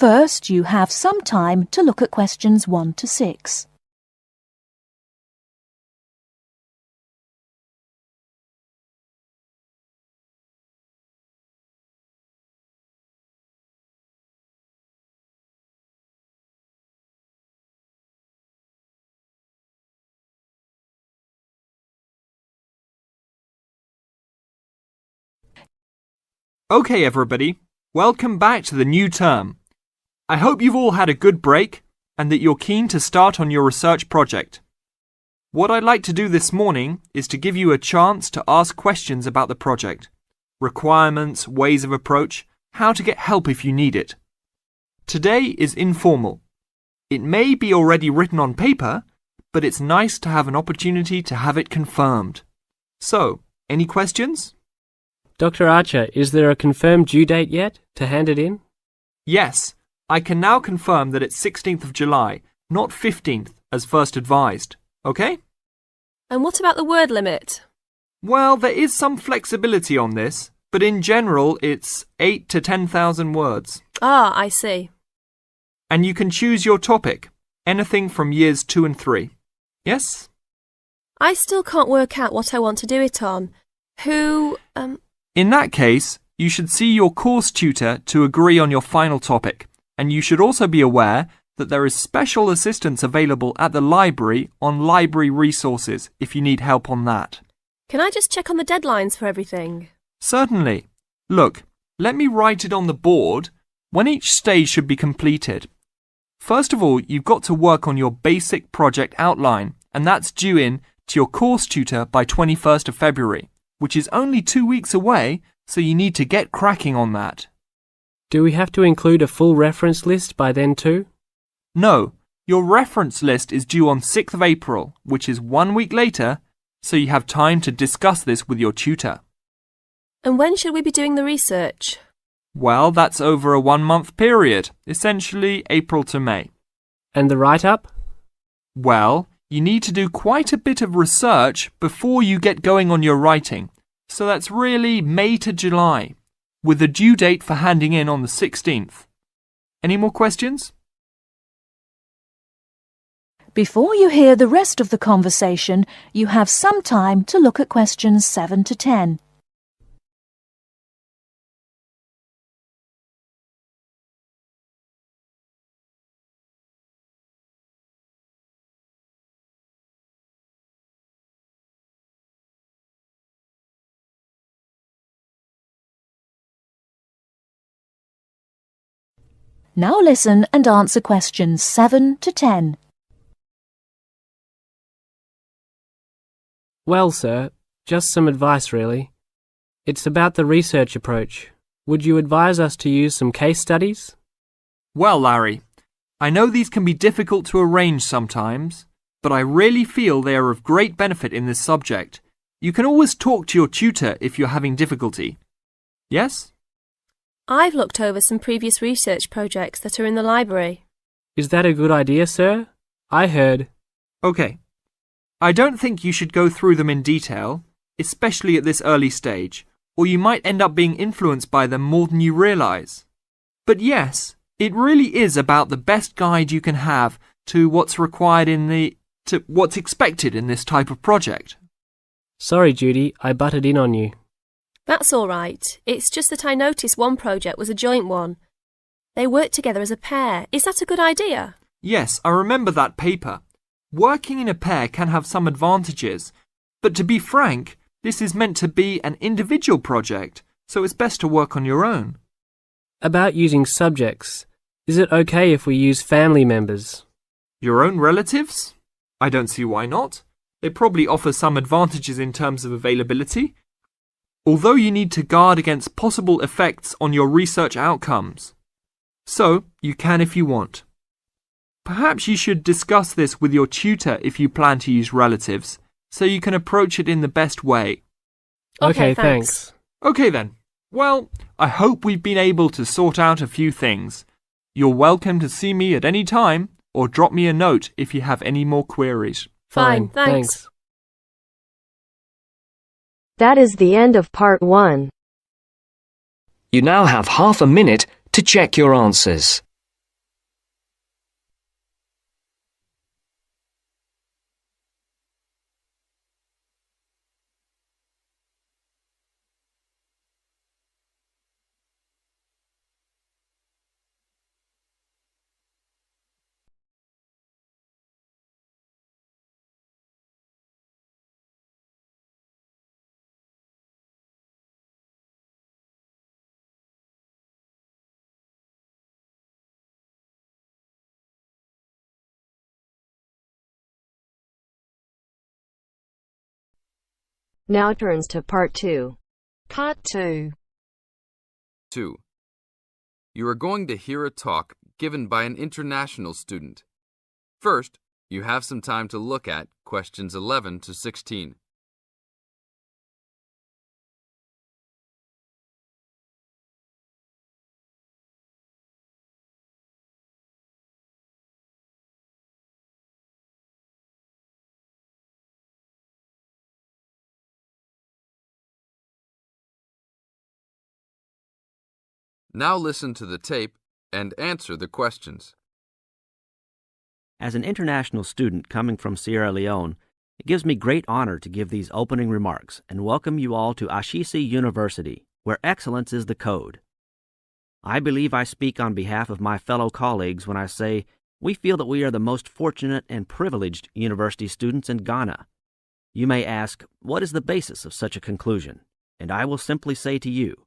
First, you have some time to look at questions 1 to 6. Okay, everybody, welcome back to the new term. I hope you've all had a good break and that you're keen to start on your research project. What I'd like to do this morning is to give you a chance to ask questions about the project, requirements, ways of approach, how to get help if you need it. Today is informal. It may be already written on paper, but it's nice to have an opportunity to have it confirmed. So, any questions? Dr. Archer, is there a confirmed due date yet to hand it in? Yes, I can now confirm that it's 16th of July, not 15th as first advised. Okay? And what about the word limit? Well, there is some flexibility on this, but in general it's 8 to 10,000 words. Ah, I see. And you can choose your topic, anything from years 2 and 3. Yes? I still can't work out what I want to do it on. In that case, you should see your course tutor to agree on your final topic, and you should also be aware that there is special assistance available at the library on library resources if you need help on that. Can I just check on the deadlines for everything? Certainly. Look, let me write it on the board when each stage should be completed. First of all, you've got to work on your basic project outline, and that's due in to your course tutor by 21st of February. Which is only 2 weeks away, so you need to get cracking on that. Do we have to include a full reference list by then too? No, your reference list is due on 6th of April, which is 1 week later, so you have time to discuss this with your tutor. And when should we be doing the research? Well, that's over a 1-month period, essentially April to May. And the write-up? Well, you need to do quite a bit of research before you get going on your writing. So that's really May to July, with a due date for handing in on the 16th. Any more questions? Before you hear the rest of the conversation, you have some time to look at questions 7 to 10. Now listen and answer questions 7 to 10. Well, sir, just some advice really. It's about the research approach. Would you advise us to use some case studies? Well, Larry, I know these can be difficult to arrange sometimes, but I really feel they are of great benefit in this subject. You can always talk to your tutor if you're having difficulty. Yes? I've looked over some previous research projects that are in the library. Is that a good idea, sir? I heard. Okay. I don't think you should go through them in detail, especially at this early stage, or you might end up being influenced by them more than you realise. But yes, it really is about the best guide you can have to what's required to what's expected in this type of project. Sorry, Judy, I butted in on you. That's all right. It's just that I noticed one project was a joint one. They worked together as a pair. Is that a good idea? Yes, I remember that paper. Working in a pair can have some advantages, but to be frank, this is meant to be an individual project, so it's best to work on your own. About using subjects, is it okay if we use family members? Your own relatives? I don't see why not. They probably offer some advantages in terms of availability, although you need to guard against possible effects on your research outcomes. So, you can if you want. Perhaps you should discuss this with your tutor if you plan to use relatives, so you can approach it in the best way. Okay, thanks. Okay then. Well, I hope we've been able to sort out a few things. You're welcome to see me at any time, or drop me a note if you have any more queries. Fine, thanks. That is the end of part 1. You now have half a minute to check your answers. Now turns to Part 2. Part 2. 2. You are going to hear a talk given by an international student. First, you have some time to look at questions 11 to 16. Now listen to the tape and answer the questions. As an international student coming from Sierra Leone, it gives me great honor to give these opening remarks and welcome you all to Ashesi University, where excellence is the code. I believe I speak on behalf of my fellow colleagues when I say we feel that we are the most fortunate and privileged university students in Ghana. You may ask, what is the basis of such a conclusion? And I will simply say to you,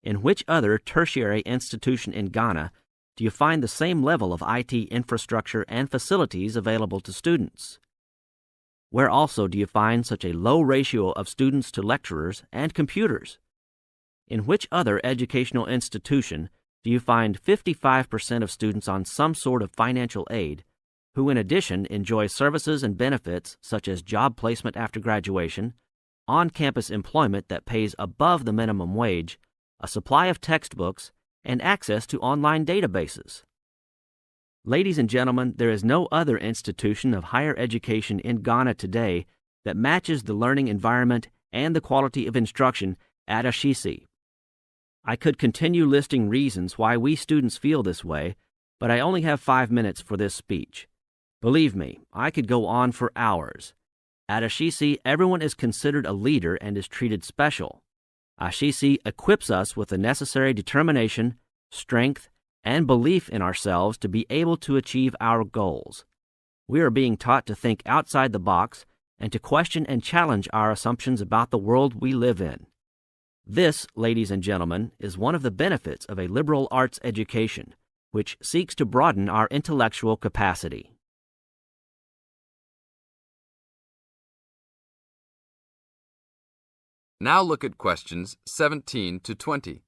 in which other tertiary institution in Ghana do you find the same level of IT infrastructure and facilities available to students? Where also do you find such a low ratio of students to lecturers and computers? In which other educational institution do you find 55% of students on some sort of financial aid, who in addition enjoy services and benefits such as job placement after graduation, on-campus employment that pays above the minimum wage, a supply of textbooks, and access to online databases? Ladies and gentlemen, there is no other institution of higher education in Ghana today that matches the learning environment and the quality of instruction at Ashesi. I could continue listing reasons why we students feel this way, but I only have 5 minutes for this speech. Believe me, I could go on for hours. At Ashesi, everyone is considered a leader and is treated special. Ashesi equips us with the necessary determination, strength, and belief in ourselves to be able to achieve our goals. We are being taught to think outside the box and to question and challenge our assumptions about the world we live in. This, ladies and gentlemen, is one of the benefits of a liberal arts education, which seeks to broaden our intellectual capacity. Now look at questions 17 to 20.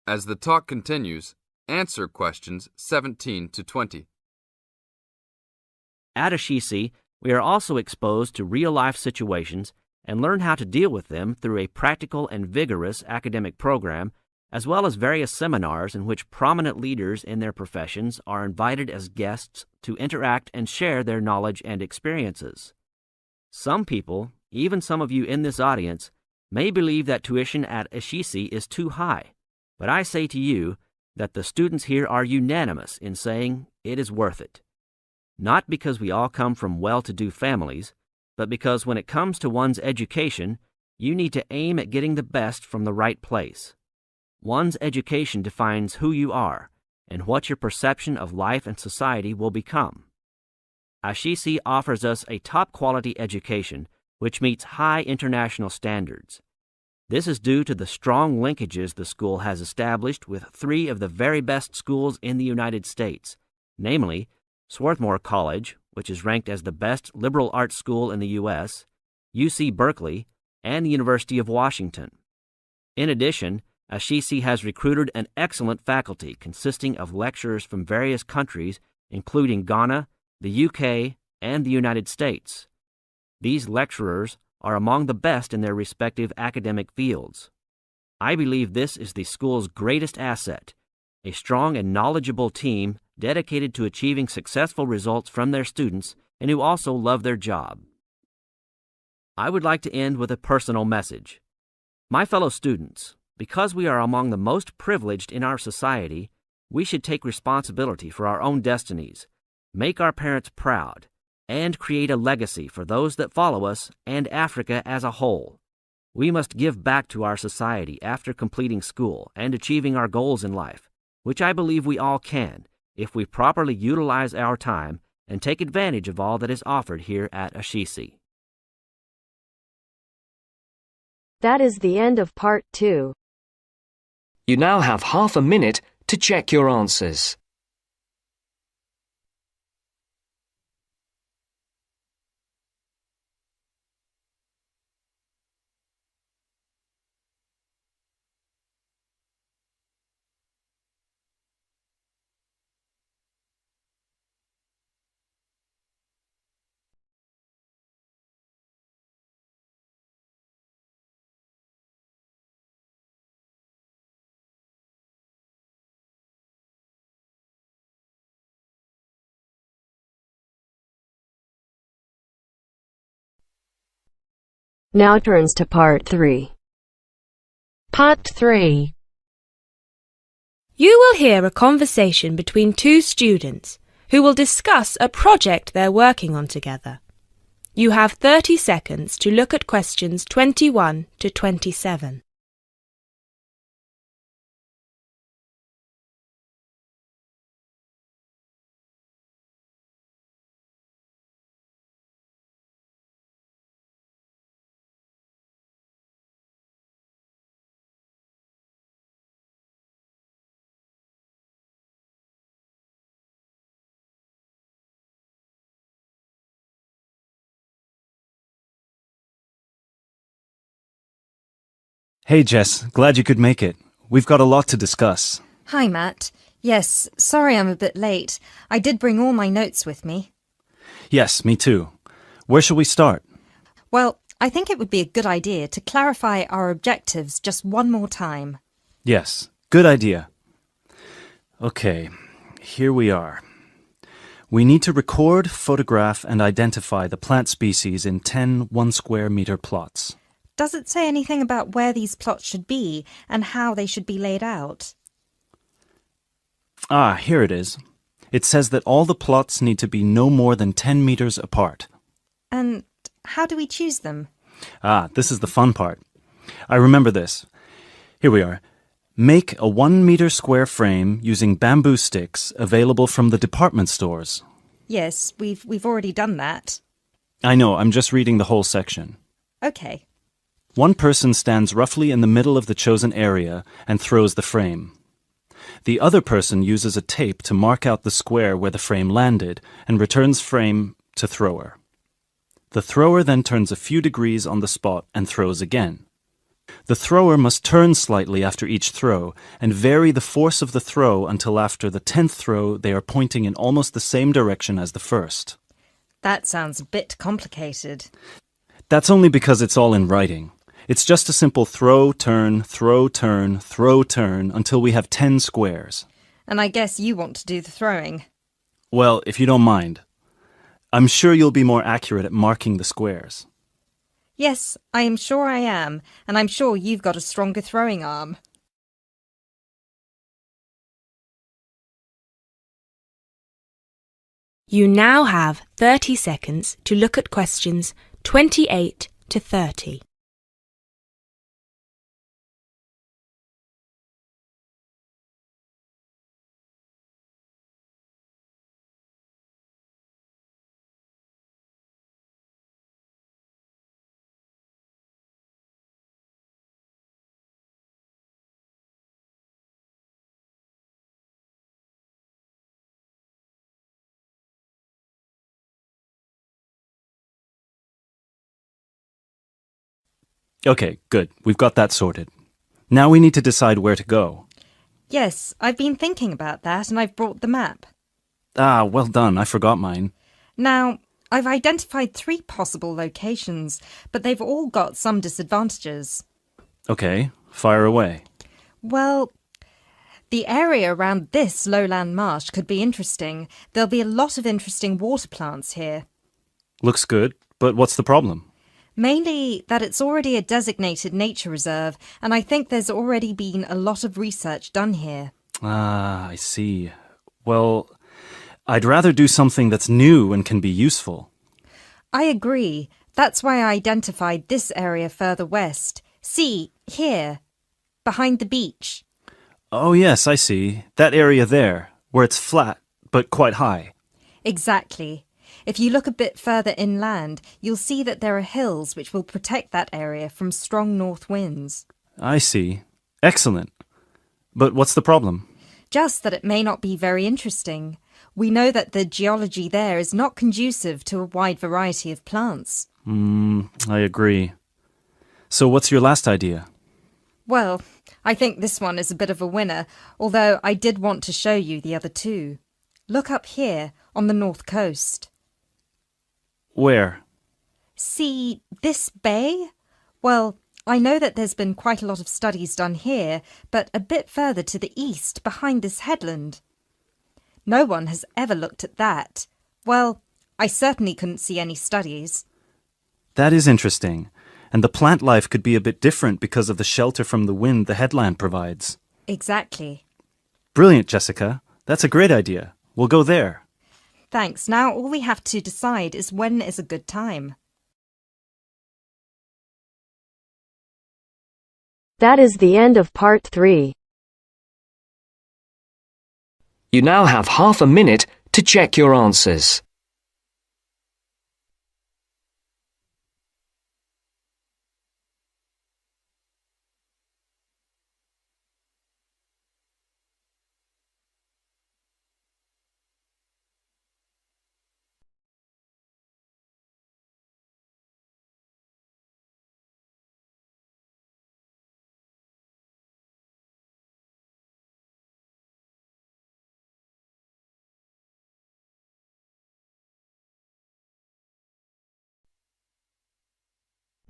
As the talk continues, answer questions 17 to 20. At Ashesi, we are also exposed to real-life situations and learn how to deal with them through a practical and vigorous academic program, as well as various seminars in which prominent leaders in their professions are invited as guests to interact and share their knowledge and experiences. Some people, even some of you in this audience, may believe that tuition at Ashesi is too high, but I say to you that the students here are unanimous in saying it is worth it. Not because we all come from well-to-do families, but because when it comes to one's education, you need to aim at getting the best from the right place. One's education defines who you are and what your perception of life and society will become. Ashesi offers us a top-quality education which meets high international standards. This is due to the strong linkages the school has established with 3 of the very best schools in the United States, namely Swarthmore College, which is ranked as the best liberal arts school in the U.S., UC Berkeley, and the University of Washington. In addition, Ashesi has recruited an excellent faculty consisting of lecturers from various countries, including Ghana, the UK, and the United States. These lecturers are among the best in their respective academic fields. I believe this is the school's greatest asset, a strong and knowledgeable team dedicated to achieving successful results from their students and who also love their job. I would like to end with a personal message. My fellow students, because we are among the most privileged in our society, we should take responsibility for our own destinies, make our parents proud, and create a legacy for those that follow us and Africa as a whole. We must give back to our society after completing school and achieving our goals in life, which I believe we all can if we properly utilize our time and take advantage of all that is offered here at Ashisi. That is the end of part 2. You now have half a minute to check your answers. Now turns to part 3. Part 3. You will hear a conversation between two students who will discuss a project they're working on together. You have 30 seconds to look at questions 21 to 27. Hey Jess, glad you could make it. We've got a lot to discuss. Hi Matt. Yes, sorry I'm a bit late. I did bring all my notes with me. Yes, me too. Where shall we start? Well, I think it would be a good idea to clarify our objectives just one more time. Yes, good idea. Okay, here we are. We need to record, photograph, and identify the plant species in 10 1-square-meter plots. Does it say anything about where these plots should be and how they should be laid out? Ah, here it is. It says that all the plots need to be no more than 10 meters apart. And how do we choose them? Ah, this is the fun part. I remember this. Here we are. Make a 1-meter square frame using bamboo sticks available from the department stores. Yes, we've already done that. I know, I'm just reading the whole section. Okay. One person stands roughly in the middle of the chosen area and throws the frame. The other person uses a tape to mark out the square where the frame landed and returns frame to thrower. The thrower then turns a few degrees on the spot and throws again. The thrower must turn slightly after each throw and vary the force of the throw until after the 10th throw they are pointing in almost the same direction as the first. That sounds a bit complicated. That's only because it's all in writing. It's just a simple throw, turn, throw, turn, throw, turn until we have 10 squares. And I guess you want to do the throwing. Well, if you don't mind. I'm sure you'll be more accurate at marking the squares. Yes, I am sure I am, and I'm sure you've got a stronger throwing arm. You now have 30 seconds to look at questions 28 to 30. Okay, good. We've got that sorted. Now we need to decide where to go. Yes, I've been thinking about that and I've brought the map. Ah, well done. I forgot mine. Now, I've identified 3 possible locations, but they've all got some disadvantages. Okay, fire away. Well, the area around this lowland marsh could be interesting. There'll be a lot of interesting water plants here. Looks good, but what's the problem? Mainly that it's already a designated nature reserve, and I think there's already been a lot of research done here. Ah, I see. Well, I'd rather do something that's new and can be useful. I agree. That's why I identified this area further west. See, here, behind the beach. Oh, yes, I see. That area there, where it's flat, but quite high. Exactly. If you look a bit further inland, you'll see that there are hills which will protect that area from strong north winds. I see. Excellent. But what's the problem? Just that it may not be very interesting. We know that the geology there is not conducive to a wide variety of plants. I agree. So what's your last idea? Well, I think this one is a bit of a winner, although I did want to show you the other two. Look up here, on the north coast. Where? See this bay? Well, I know that there's been quite a lot of studies done here, but a bit further to the east, behind this headland. No one has ever looked at that. Well, I certainly couldn't see any studies. That is interesting. And the plant life could be a bit different because of the shelter from the wind the headland provides. Exactly. Brilliant, Jessica. That's a great idea. We'll go there. Thanks. Now all we have to decide is when is a good time. That is the end of part 3. You now have half a minute to check your answers.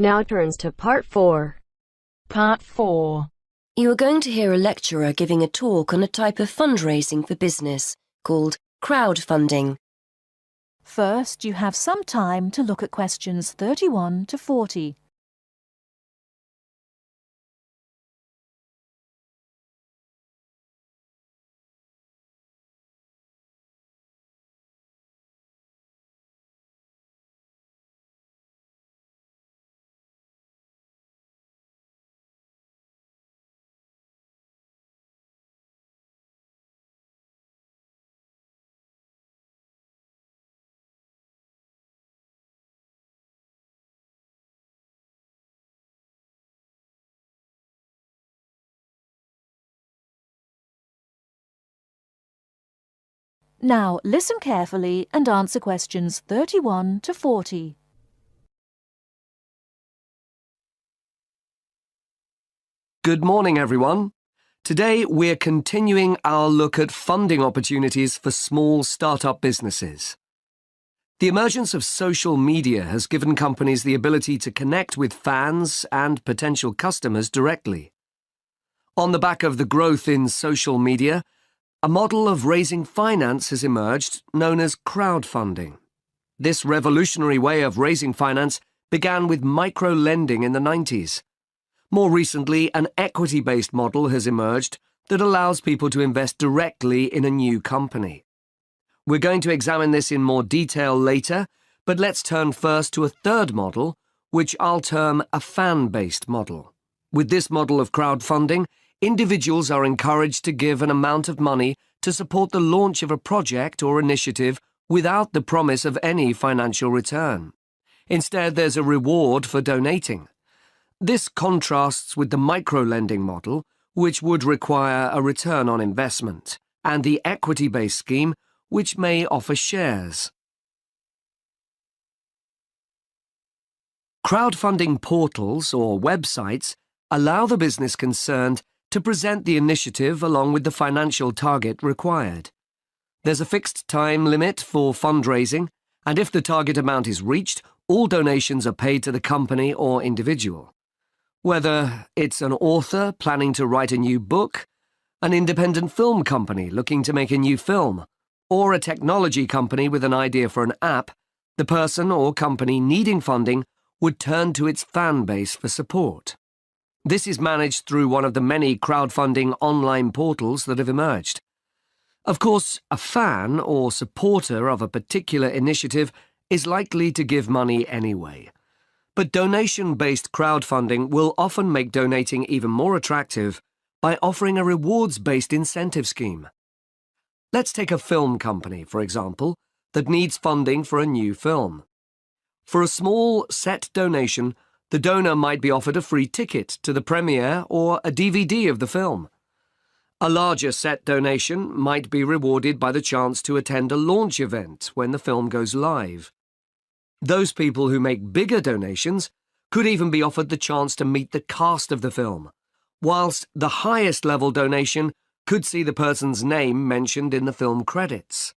Now turns to part 4. Part 4. You are going to hear a lecturer giving a talk on a type of fundraising for business called crowdfunding. First, you have some time to look at questions 31 to 40. Now, listen carefully and answer questions 31 to 40. Good morning, everyone. Today, we're continuing our look at funding opportunities for small startup businesses. The emergence of social media has given companies the ability to connect with fans and potential customers directly. On the back of the growth in social media, a model of raising finance has emerged known as crowdfunding. This revolutionary way of raising finance began with micro-lending in the 90s. More recently, an equity-based model has emerged that allows people to invest directly in a new company. We're going to examine this in more detail later, but let's turn first to a third model, which I'll term a fan-based model. With this model of crowdfunding, individuals are encouraged to give an amount of money to support the launch of a project or initiative without the promise of any financial return. Instead, there's a reward for donating. This contrasts with the micro-lending model, which would require a return on investment, and the equity-based scheme, which may offer shares. Crowdfunding portals or websites allow the business concerned to present the initiative along with the financial target required. There's a fixed time limit for fundraising, and if the target amount is reached, all donations are paid to the company or individual. Whether it's an author planning to write a new book, an independent film company looking to make a new film, or a technology company with an idea for an app, the person or company needing funding would turn to its fan base for support. This is managed through one of the many crowdfunding online portals that have emerged. Of course, a fan or supporter of a particular initiative is likely to give money anyway. But donation-based crowdfunding will often make donating even more attractive by offering a rewards-based incentive scheme. Let's take a film company, for example, that needs funding for a new film. For a small set donation, the donor might be offered a free ticket to the premiere or a DVD of the film. A larger set donation might be rewarded by the chance to attend a launch event when the film goes live. Those people who make bigger donations could even be offered the chance to meet the cast of the film, whilst the highest level donation could see the person's name mentioned in the film credits.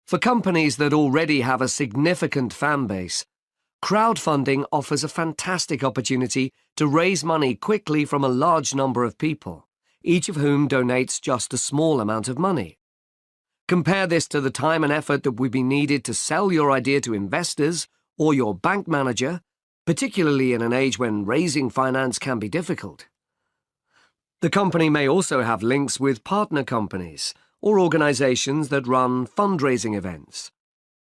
For companies that already have a significant fan base, crowdfunding offers a fantastic opportunity to raise money quickly from a large number of people, each of whom donates just a small amount of money. Compare this to the time and effort that would be needed to sell your idea to investors or your bank manager, particularly in an age when raising finance can be difficult. The company may also have links with partner companies or organizations that run fundraising events.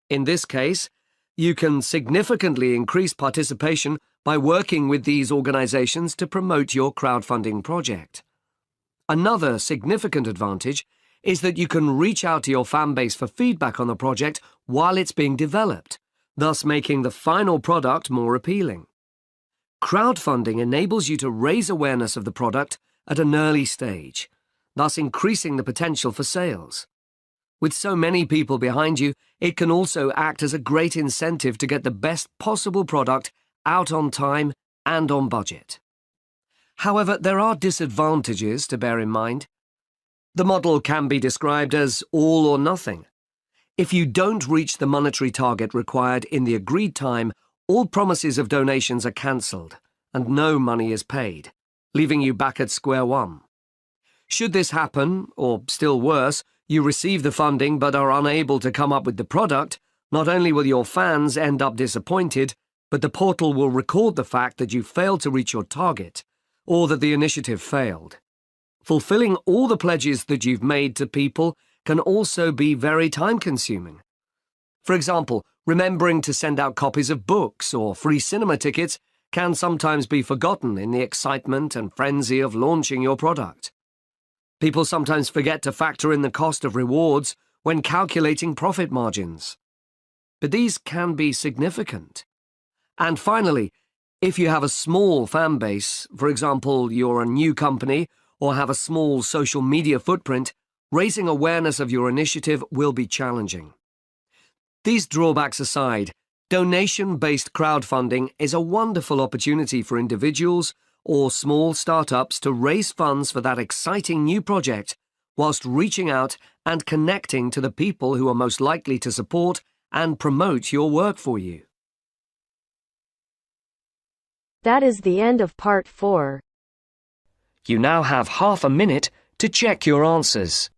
In this case, you can significantly increase participation by working with these organizations to promote your crowdfunding project. Another significant advantage is that you can reach out to your fan base for feedback on the project while it's being developed, thus making the final product more appealing. Crowdfunding enables you to raise awareness of the product at an early stage, thus increasing the potential for sales. With so many people behind you, it can also act as a great incentive to get the best possible product out on time and on budget. However, there are disadvantages to bear in mind. The model can be described as all or nothing. If you don't reach the monetary target required in the agreed time, all promises of donations are cancelled and no money is paid, leaving you back at square one. Should this happen, or still worse, you receive the funding but are unable to come up with the product, not only will your fans end up disappointed, but the portal will record the fact that you failed to reach your target, or that the initiative failed. Fulfilling all the pledges that you've made to people can also be very time-consuming. For example, remembering to send out copies of books or free cinema tickets can sometimes be forgotten in the excitement and frenzy of launching your product. People sometimes forget to factor in the cost of rewards when calculating profit margins. But these can be significant. And finally, if you have a small fan base, for example, you're a new company or have a small social media footprint, raising awareness of your initiative will be challenging. These drawbacks aside, donation-based crowdfunding is a wonderful opportunity for individuals or small startups to raise funds for that exciting new project, whilst reaching out and connecting to the people who are most likely to support and promote your work for you. That is the end of part 4. You now have half a minute to check your answers.